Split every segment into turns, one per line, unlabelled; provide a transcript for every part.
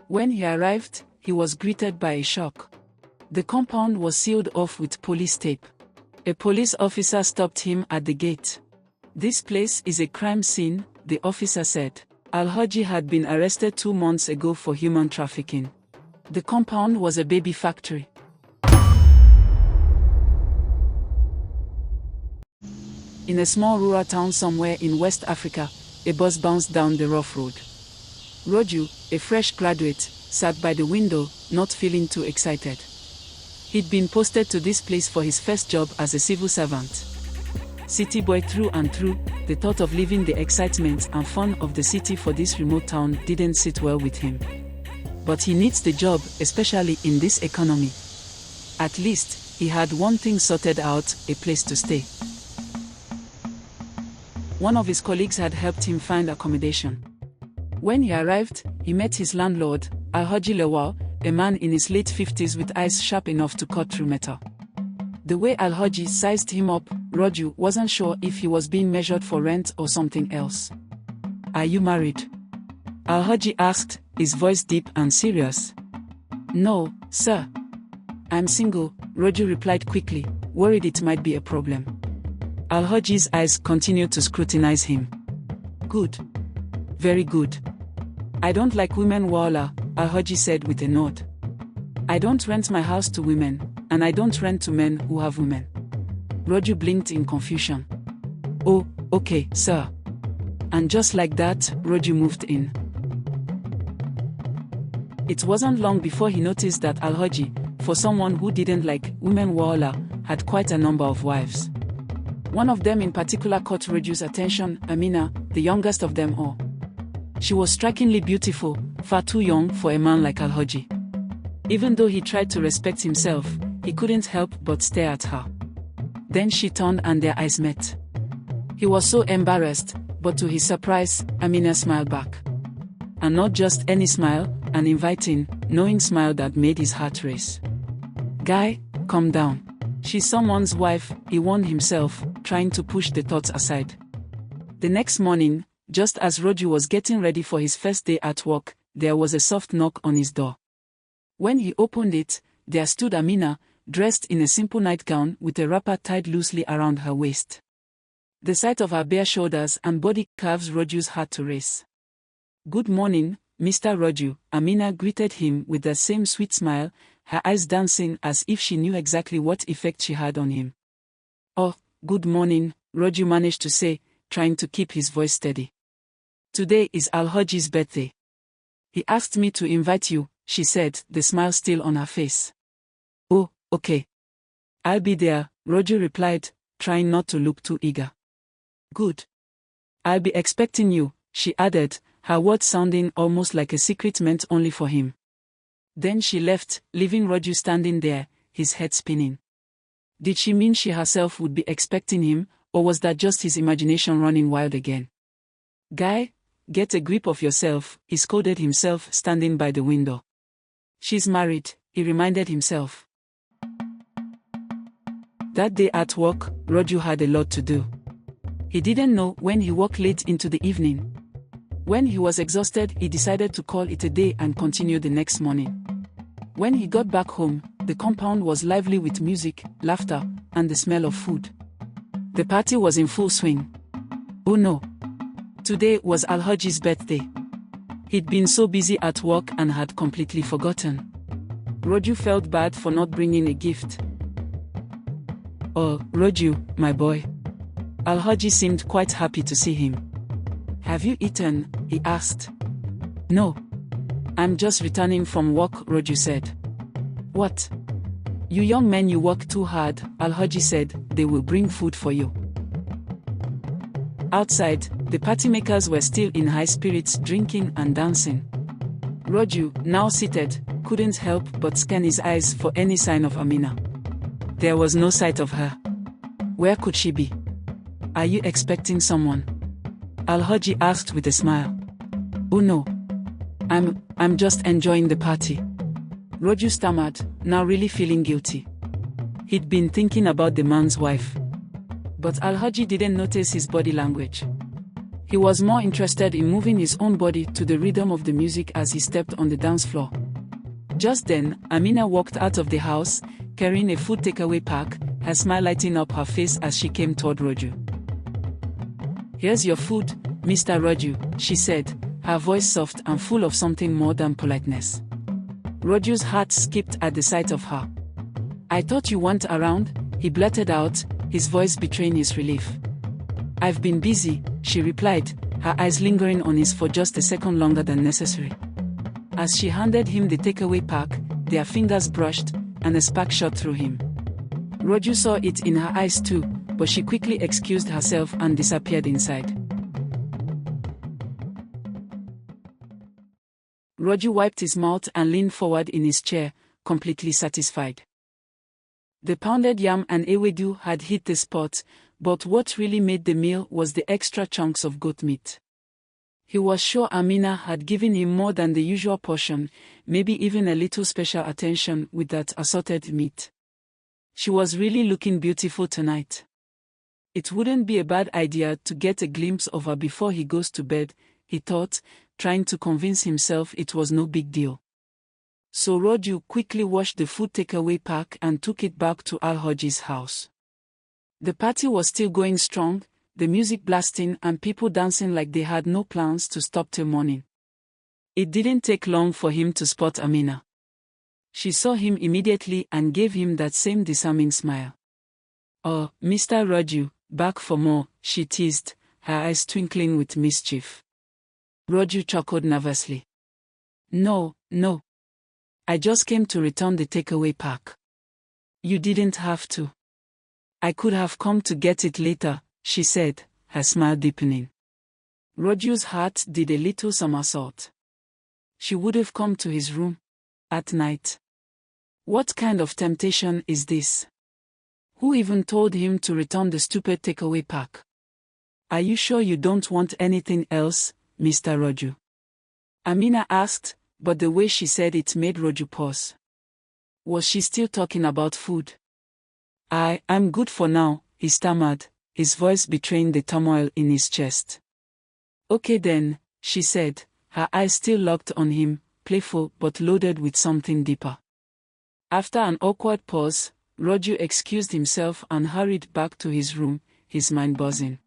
When he arrived, he was greeted by a shock. The compound was sealed off with police tape. A police officer stopped him at the gate. "This place is a crime scene," the officer said. Al-Haji had been arrested 2 months ago for human trafficking. The compound was a baby factory. In a small rural town somewhere in West Africa, a bus bounced down the rough road. Roju, a fresh graduate, sat by the window, not feeling too excited. He'd been posted to this place for his first job as a civil servant. City boy through and through, the thought of leaving the excitement and fun of the city for this remote town didn't sit well with him. But he needs the job, especially in this economy. At least, he had one thing sorted out: a place to stay. One of his colleagues had helped him find accommodation. When he arrived, he met his landlord, Al-Haji Lawal, a man in his late 50s with eyes sharp enough to cut through metal. The way Al-Haji sized him up, Raju wasn't sure if he was being measured for rent or something else. "Are you married?" Al-Haji asked, his voice deep and serious. "No, sir. I'm single," Roju replied quickly, worried it might be a problem. Al-Haji's eyes continued to scrutinize him. "Good. Very good. I don't like women, Wala," Al-Haji said with a nod. "I don't rent my house to women, and I don't rent to men who have women." Roju blinked in confusion. "Oh, okay, sir." And just like that, Roju moved in. It wasn't long before he noticed that Al-Haji, for someone who didn't like women, Wala, had quite a number of wives. One of them in particular caught Roju's attention, Amina, the youngest of them all. She was strikingly beautiful, far too young for a man like Al-Haji. Even though he tried to respect himself, he couldn't help but stare at her. Then she turned and their eyes met. He was so embarrassed, but to his surprise, Amina smiled back. And not just any smile, an inviting, knowing smile that made his heart race. "Guy, calm down. She's someone's wife," he warned himself, trying to push the thoughts aside. The next morning, just as Roju was getting ready for his first day at work, there was a soft knock on his door. When he opened it, there stood Amina, dressed in a simple nightgown with a wrapper tied loosely around her waist. The sight of her bare shoulders and body caused Roju's heart to race. "Good morning, Mr. Roju," Amina greeted him with the same sweet smile, her eyes dancing as if she knew exactly what effect she had on him. "Oh, good morning," Roju managed to say, trying to keep his voice steady. "Today is Al-Haji's birthday. He asked me to invite you," she said, the smile still on her face. "Oh, okay. I'll be there," Roju replied, trying not to look too eager. "Good. I'll be expecting you," she added, her words sounding almost like a secret meant only for him. Then she left, leaving Roju standing there, his head spinning. Did she mean she herself would be expecting him, or was that just his imagination running wild again? "Guy, get a grip of yourself," he scolded himself, standing by the window. "She's married," he reminded himself. That day at work, Roju had a lot to do. He didn't know when he worked late into the evening. When he was exhausted, he decided to call it a day and continue the next morning. When he got back home, the compound was lively with music, laughter, and the smell of food. The party was in full swing. Oh no! Today was Al-Haji's birthday. He'd been so busy at work and had completely forgotten. Roju felt bad for not bringing a gift. "Oh, Roju, my boy." Al-Haji seemed quite happy to see him. "Have you eaten?" he asked. "No. I'm just returning from work," Roju said. "What? You young men, you work too hard," Al-Haji said. "They will bring food for you." Outside, the party makers were still in high spirits, drinking and dancing. Roju, now seated, couldn't help but scan his eyes for any sign of Amina. There was no sight of her. Where could she be? "Are you expecting someone?" Al-Haji asked with a smile. "Oh no. I'm just enjoying the party." Roju stammered, now really feeling guilty. He'd been thinking about the man's wife. But Al-Haji didn't notice his body language. He was more interested in moving his own body to the rhythm of the music as he stepped on the dance floor. Just then, Amina walked out of the house, carrying a food takeaway pack, her smile lighting up her face as she came toward Roju. "Here's your food, Mr. Raju," she said, her voice soft and full of something more than politeness. Roju's heart skipped at the sight of her. "I thought you weren't around," he blurted out, his voice betraying his relief. "I've been busy," she replied, her eyes lingering on his for just a second longer than necessary. As she handed him the takeaway pack, their fingers brushed, and a spark shot through him. Roju saw it in her eyes too, but she quickly excused herself and disappeared inside. Roju wiped his mouth and leaned forward in his chair, completely satisfied. The pounded yam and ewedu had hit the spot, but what really made the meal was the extra chunks of goat meat. He was sure Amina had given him more than the usual portion, maybe even a little special attention with that assorted meat. She was really looking beautiful tonight. It wouldn't be a bad idea to get a glimpse of her before he goes to bed, he thought, trying to convince himself it was no big deal. So Roju quickly washed the food takeaway pack and took it back to Al-Hoji's house. The party was still going strong, the music blasting and people dancing like they had no plans to stop till morning. It didn't take long for him to spot Amina. She saw him immediately and gave him that same disarming smile. "Oh, Mr. Raju, back for more," she teased, her eyes twinkling with mischief. Roju chuckled nervously. No. I just came to return the takeaway pack." "You didn't have to. I could have come to get it later," she said, her smile deepening. Roju's heart did a little somersault. She would have come to his room? At night? What kind of temptation is this? Who even told him to return the stupid takeaway pack? "Are you sure you don't want anything else, Mr. Roju?" Amina asked, but the way she said it made Roju pause. Was she still talking about food? I'm good for now," he stammered, his voice betraying the turmoil in his chest. "Okay then," she said, her eyes still locked on him, playful but loaded with something deeper. After an awkward pause, Roju excused himself and hurried back to his room, his mind buzzing.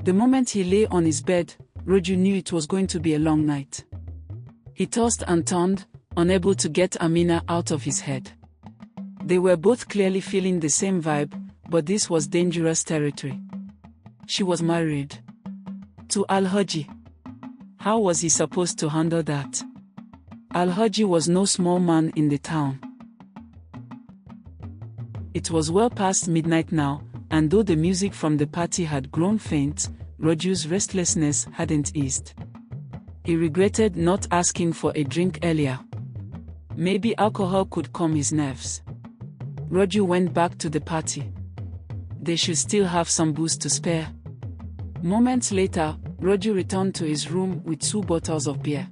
The moment he lay on his bed, Roju knew it was going to be a long night. He tossed and turned, unable to get Amina out of his head. They were both clearly feeling the same vibe, but this was dangerous territory. She was married to Al-Hoji. How was he supposed to handle that? Al-Hoji was no small man in the town. It was well past midnight now, and though the music from the party had grown faint, Roju's restlessness hadn't eased. He regretted not asking for a drink earlier. Maybe alcohol could calm his nerves. Roju went back to the party. They should still have some booze to spare. Moments later, Roju returned to his room with 2 bottles of beer.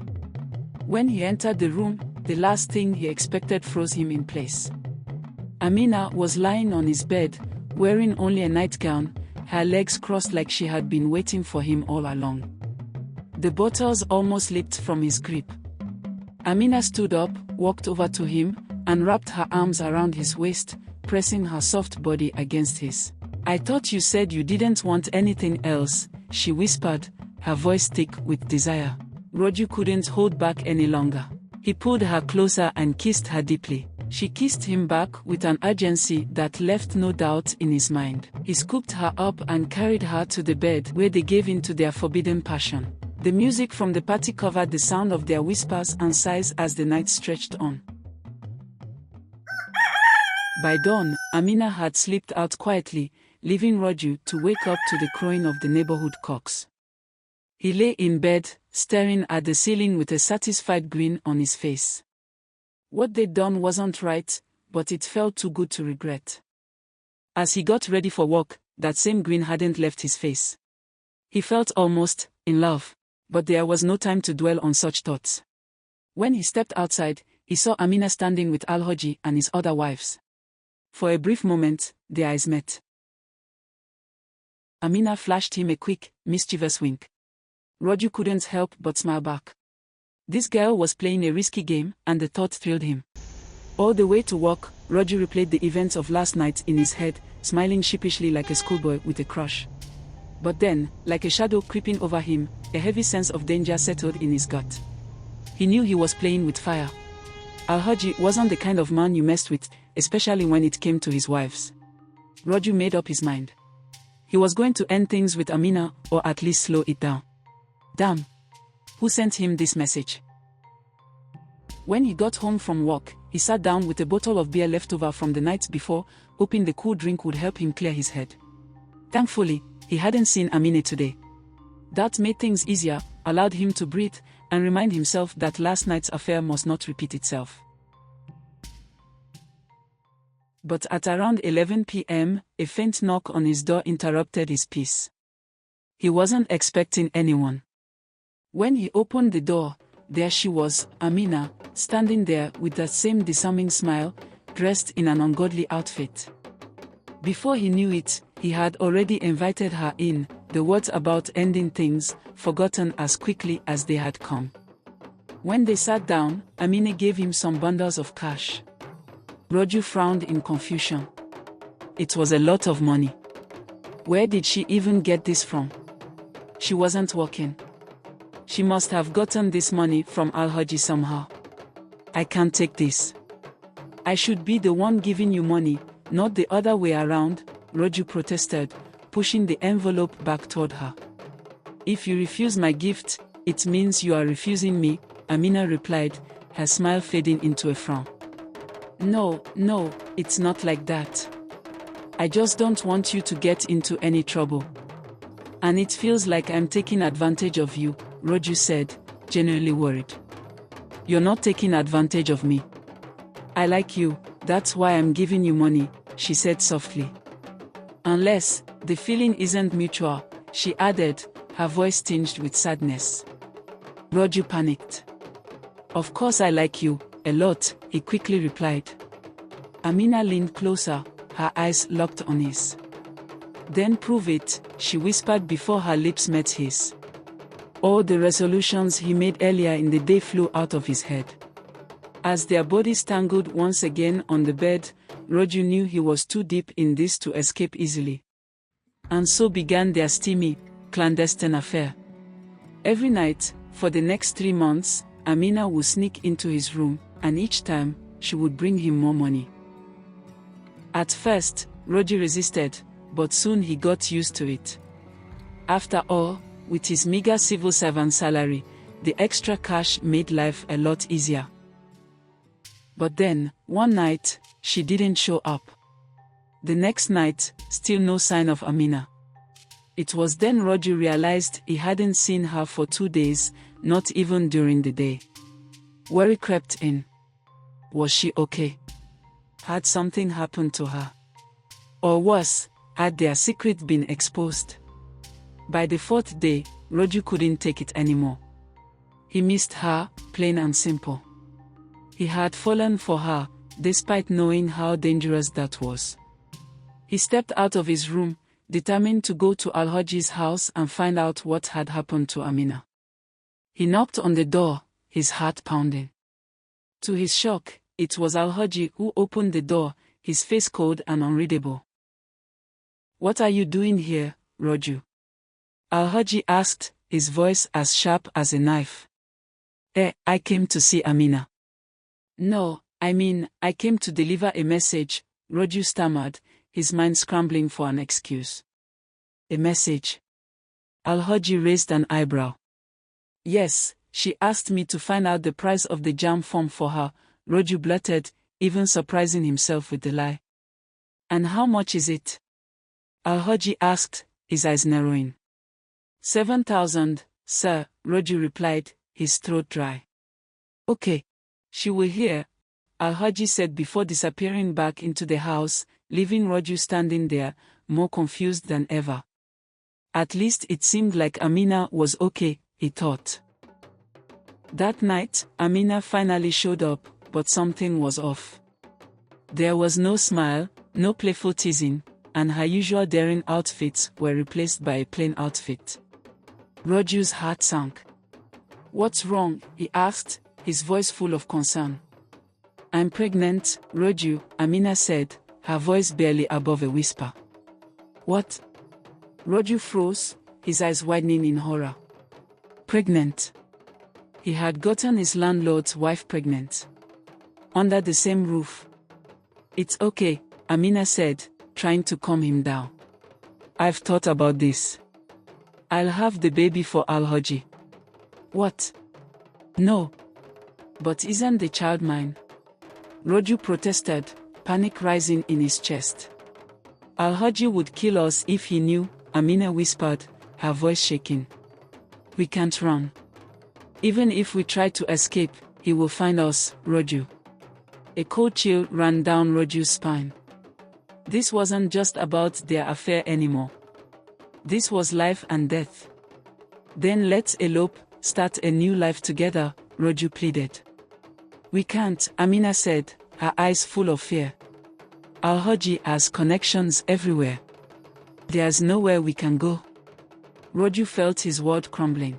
When he entered the room, the last thing he expected froze him in place. Amina was lying on his bed, wearing only a nightgown, her legs crossed like she had been waiting for him all along. The bottles almost slipped from his grip. Amina stood up, walked over to him, and wrapped her arms around his waist, pressing her soft body against his. "I thought you said you didn't want anything else," she whispered, her voice thick with desire. Roju couldn't hold back any longer. He pulled her closer and kissed her deeply. She kissed him back with an urgency that left no doubt in his mind. He scooped her up and carried her to the bed where they gave in to their forbidden passion. The music from the party covered the sound of their whispers and sighs as the night stretched on. By dawn, Amina had slipped out quietly, leaving Roju to wake up to the crowing of the neighborhood cocks. He lay in bed, staring at the ceiling with a satisfied grin on his face. What they'd done wasn't right, but it felt too good to regret. As he got ready for work, that same grin hadn't left his face. He felt almost in love, but there was no time to dwell on such thoughts. When he stepped outside, he saw Amina standing with Al-Hoji and his other wives. For a brief moment, their eyes met. Amina flashed him a quick, mischievous wink. Roju couldn't help but smile back. This girl was playing a risky game, and the thought thrilled him. All the way to work, Roju replayed the events of last night in his head, smiling sheepishly like a schoolboy with a crush. But then, like a shadow creeping over him, a heavy sense of danger settled in his gut. He knew he was playing with fire. Alhaji wasn't the kind of man you messed with, especially when it came to his wives. Roju made up his mind. He was going to end things with Amina, or at least slow it down. Damn. Who sent him this message? When he got home from work, he sat down with a bottle of beer left over from the night before, hoping the cool drink would help him clear his head. Thankfully, he hadn't seen Amina today. That made things easier, allowed him to breathe, and remind himself that last night's affair must not repeat itself. But at around 11 p.m., a faint knock on his door interrupted his peace. He wasn't expecting anyone. When he opened the door, there she was, Amina, standing there with that same disarming smile, dressed in an ungodly outfit. Before he knew it, he had already invited her in, the words about ending things forgotten as quickly as they had come. When they sat down, Amina gave him some bundles of cash. Roju frowned in confusion. It was a lot of money. Where did she even get this from? She wasn't working. She must have gotten this money from Alhaji somehow. I can't take this. I should be the one giving you money, not the other way around, Roju protested, pushing the envelope back toward her. If you refuse my gift, it means you are refusing me, Amina replied, her smile fading into a frown. No, it's not like that. I just don't want you to get into any trouble. And it feels like I'm taking advantage of you, Roju said, genuinely worried. You're not taking advantage of me. I like you, that's why I'm giving you money, she said softly. Unless, the feeling isn't mutual, she added, her voice tinged with sadness. Roju panicked. Of course I like you, a lot, he quickly replied. Amina leaned closer, her eyes locked on his. Then prove it, she whispered before her lips met his. All the resolutions he made earlier in the day flew out of his head. As their bodies tangled once again on the bed, Roju knew he was too deep in this to escape easily. And so began their steamy, clandestine affair. Every night, for the next 3 months, Amina would sneak into his room, and each time, she would bring him more money. At first, Roju resisted, but soon he got used to it. After all, with his meager civil servant salary, the extra cash made life a lot easier. But then, one night, she didn't show up. The next night, still no sign of Amina. It was then Roju realized he hadn't seen her for 2 days, not even during the day. Worry crept in. Was she okay? Had something happened to her? Or worse, had their secret been exposed? By the 4th day, Roju couldn't take it anymore. He missed her, plain and simple. He had fallen for her, despite knowing how dangerous that was. He stepped out of his room, determined to go to Alhaji's house and find out what had happened to Amina. He knocked on the door, his heart pounding. To his shock, it was Alhaji who opened the door, his face cold and unreadable. What are you doing here, Roju? Alhaji asked, his voice as sharp as a knife. I came to see Amina. No, I came to deliver a message, Roju stammered, his mind scrambling for an excuse. A message? Alhaji raised an eyebrow. Yes, she asked me to find out the price of the jam form for her, Roju blurted, even surprising himself with the lie. And how much is it? Alhaji asked, his eyes narrowing. 7,000, sir, Roju replied, his throat dry. Okay. She will hear, Alhaji said before disappearing back into the house, leaving Roju standing there, more confused than ever. At least it seemed like Amina was okay, he thought. That night, Amina finally showed up, but something was off. There was no smile, no playful teasing, and her usual daring outfits were replaced by a plain outfit. Roju's heart sank. "What's wrong?" he asked, his voice full of concern. "I'm pregnant, Roju," Amina said, her voice barely above a whisper. "What?" Roju froze, his eyes widening in horror. Pregnant. He had gotten his landlord's wife pregnant. Under the same roof. "It's okay," Amina said, trying to calm him down. "I've thought about this. I'll have the baby for Alhaji." "What?" "No." "But isn't the child mine?" Roju protested, panic rising in his chest. "Alhaji would kill us if he knew," Amina whispered, her voice shaking. "We can't run. Even if we try to escape, he will find us, Roju." A cold chill ran down Roju's spine. This wasn't just about their affair anymore. This was life and death. "Then let's elope, start a new life together," Roju pleaded. "We can't," Amina said, her eyes full of fear. "Alhaji has connections everywhere. There's nowhere we can go." Roju felt his world crumbling.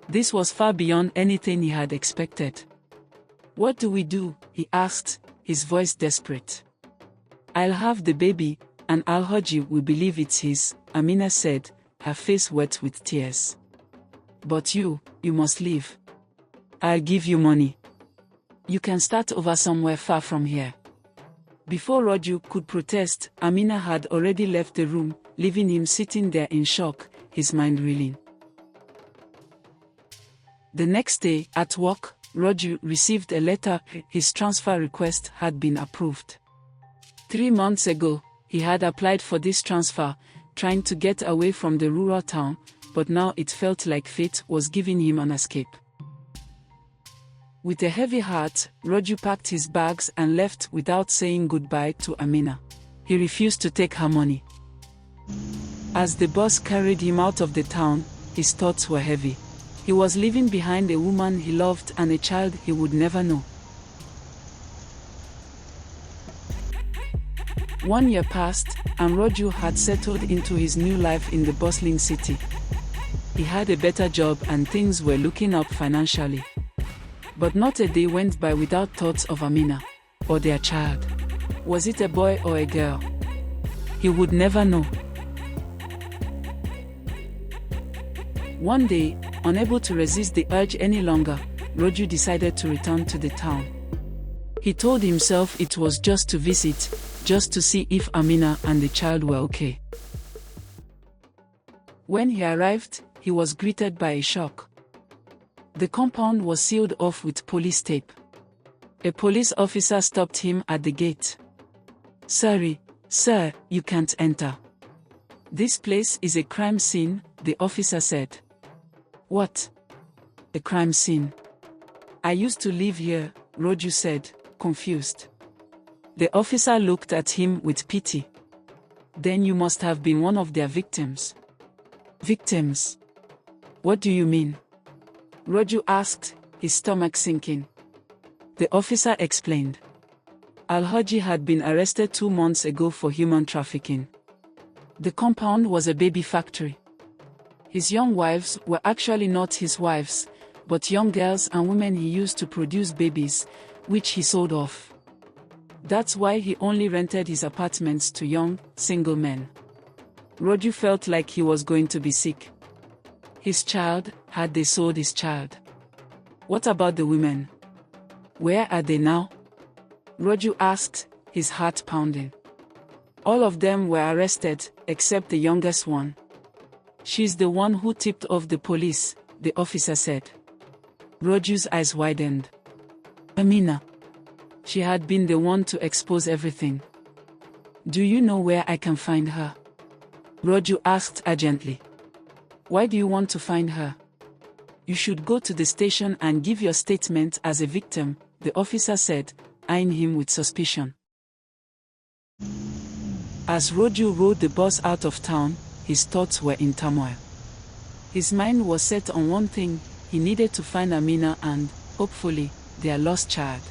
This was far beyond anything he had expected. "What do we do?" he asked, his voice desperate. "I'll have the baby, and Alhaji will believe it's his," Amina said, her face wet with tears. "But you must leave. I'll give you money. You can start over somewhere far from here." Before Roju could protest, Amina had already left the room, leaving him sitting there in shock, his mind reeling. The next day, at work, Roju received a letter. His transfer request had been approved. 3 months ago, he had applied for this transfer, trying to get away from the rural town, but now it felt like fate was giving him an escape. With a heavy heart, Roju packed his bags and left without saying goodbye to Amina. He refused to take her money. As the bus carried him out of the town, his thoughts were heavy. He was leaving behind a woman he loved and a child he would never know. 1 year passed, and Roju had settled into his new life in the bustling city. He had a better job and things were looking up financially. But not a day went by without thoughts of Amina, or their child. Was it a boy or a girl? He would never know. One day, unable to resist the urge any longer, Roju decided to return to the town. He told himself it was just to visit, just to see if Amina and the child were okay. When he arrived, he was greeted by a shock. The compound was sealed off with police tape. A police officer stopped him at the gate. "Sorry, sir, you can't enter. This place is a crime scene," the officer said. "What? A crime scene? I used to live here," Roju said, confused. The officer looked at him with pity. "Then you must have been one of their victims." "Victims? What do you mean?" Roju asked, his stomach sinking. The officer explained. Alhaji had been arrested 2 months ago for human trafficking. The compound was a baby factory. His young wives were actually not his wives, but young girls and women he used to produce babies, which he sold off. That's why he only rented his apartments to young, single men. Roju felt like he was going to be sick. His child, had they sold his child? What about the women? Where are they now? Roju asked, his heart pounding. All of them were arrested, except the youngest one. She's the one who tipped off the police, the officer said. Roju's eyes widened. Amina. She had been the one to expose everything. Do you know where I can find her? Roju asked urgently. Why do you want to find her? You should go to the station and give your statement as a victim, the officer said, eyeing him with suspicion. As Roju rode the bus out of town, his thoughts were in turmoil. His mind was set on one thing: he needed to find Amina and, hopefully, their lost child.